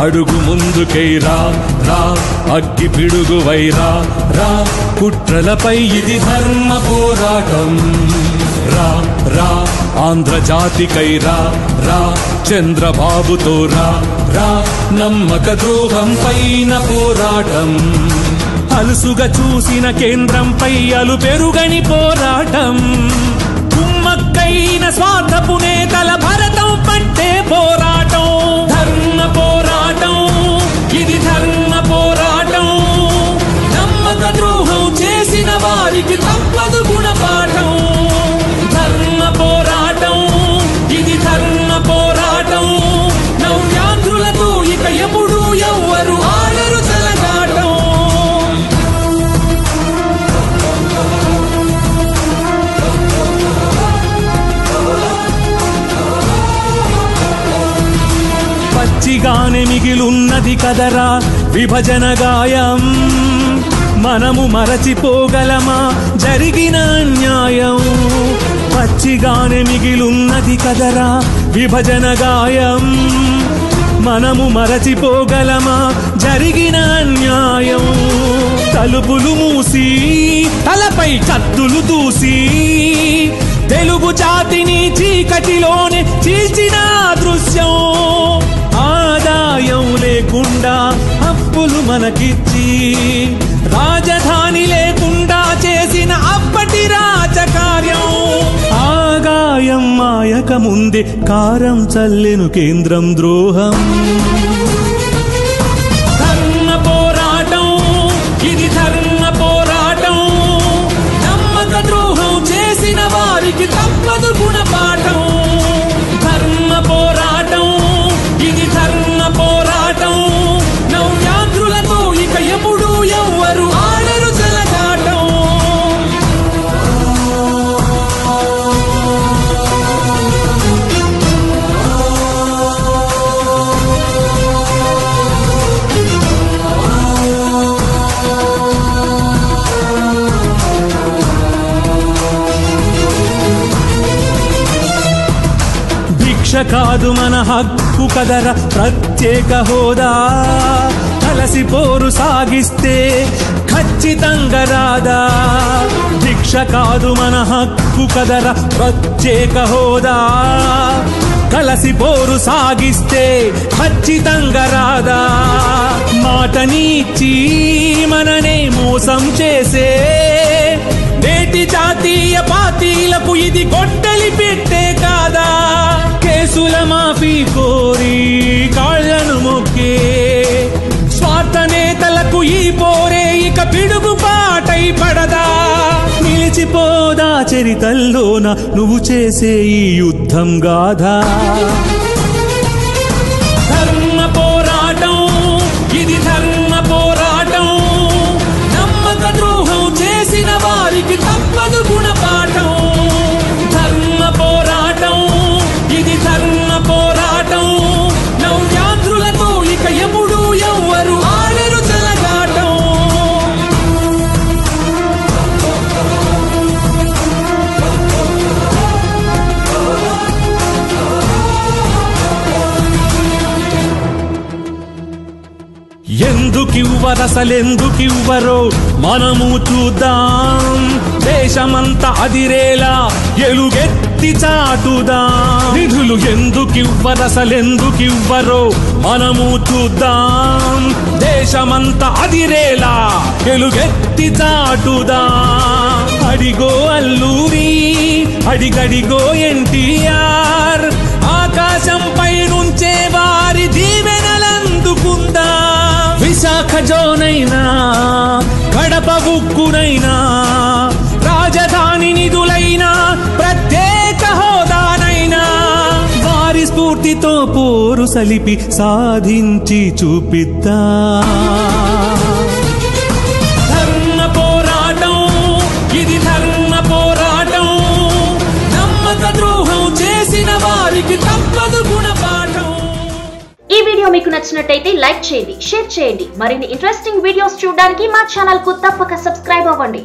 అడుగు ముందుకై రా రా అగ్గి పిడుగువై రా రా కుట్రలపై ఇది ధర్మ పోరాటం రా రా ఆంధ్ర జాతికై రా రా చంద్రబాబుతో రా రా నమ్మక ద్రోహం పైన పోరాటం అలుసుగా చూసిన కేంద్రంపై అలు పెరుగని పోరాటం కుమ్మక్కైన స్వార్థపు నేతల భరతం పట్టే పోరాటం ధర్మ పోరాటం ఇది ధర్మ పోరాటం నమ్మక ద్రోహం చేసిన వారికి తప్పదు గుణపాఠం ధర్మ పోరాటం ఇది ధర్మ పోరాటం నవ్యాంధ్రులతో ఇక ఎప్పుడు ఎవ్వరు ఆడరు చెలగాటం పచ్చిగానే మిగిలున్నది కదరా విభజన గాయం మనము మరచిపోగలమా జరిగిన అన్యాయం పచ్చిగానే మిగిలున్నది కదరా విభజన గాయం మనము మరచిపోగలమా జరిగిన అన్యాయం తలుపులు మూసి తలపై కత్తులు దూసి తెలుగు జాతిని చీకటిలోనే చీల్చిన దృశ్యం ఆదాయం లేకుండా అప్పులు మనకిచ్చి రాజధాని లేకుండా చేసిన అప్పటి రాజకార్యం ఆగాయం మాయక ముందే కారం చల్లెను కేంద్రం ద్రోహం ధర్మ పోరాటం ఇది ధర్మ పోరాటం నమ్మక ద్రోహం చేసిన వారికి తప్పదు గుణపాఠం ధర్మ పోరాటం ఇది ధర్మ పోరాటం నవ్యాంధ్రులతో ఇక ఎప్పుడు ఎవ్వరు ఆడరు చెలగాటం భిక్ష కాదు మన హక్కు కదర ప్రత్యేక హోదా కలసి పోరు సాగిస్తే ఖచ్చితంగా రాదా భిక్ష కాదు మన హక్కు కదర ప్రత్యేక హోదా కలసి పోరు సాగిస్తే ఖచ్చితంగా రాదా మాటనిచ్చి మననే మోసం చేసే నేటి జాతీయ పార్టీలకు ఇది గొడ్డలి పెట్టే కాదా కేసుల మాఫీ కోరి కాళ్లను మొక్కే స్వార్థ నేతలకు ఈ పోరే ఇక పిడుగు పాటై పడదా నిలిచిపోదా చరితల్లోన నువ్వు చేసే ఈ యుద్ధం గాథా ధర్మ పోరాటం ఇది ధర్మ పోరాటం నమ్మక ద్రోహం చేసిన వారికి తప్పదు గుణపాఠం ధర్మ పోరాటం ఇది ధర్మ పోరాటం నవ్యాంధ్రులతో ఇక ఎప్పుడు ఎవ్వరు ఆడరు చెలగాటం ఎందుకివ్వరసలెందుకివ్వరో మనము చూద్దాం దేశమంతా అదిరేలా ఎలుగెత్తి చాటుదాం నిధులు ఎందుకివ్వరసలెందుకివ్వరో మనము చూద్దాం దేశమంతా అదిరేలా ఎలుగెత్తి చాటుదాం అడిగో అల్లూరి అడిగడిగో ఎన్టీఆర్ ఆకాశంపై నుంచే వారి దీవెనలందుకుందా విశాఖ జోనైనా కడప ఉక్కునైనా రాజధాని నిధులైనా ప్రత్యేక హోదానైనా వారి స్ఫూర్తితో పోరు సలిపి సాధించి చూపిద్దా ధర్మ పోరాటం ఇది ధర్మ పోరాటం నమ్మక ద్రోహం చేసిన వారికి తప్పదు గుణపాఠం ఈ వీడియో మీకు నచ్చినట్లయితే లైక్ చేయండి, షేర్ చేయండి. మరిన్ని ఇంట్రెస్టింగ్ వీడియోస్ చూడడానికి మా ఛానల్ కు తప్పక సబ్స్క్రైబ్ అవ్వండి.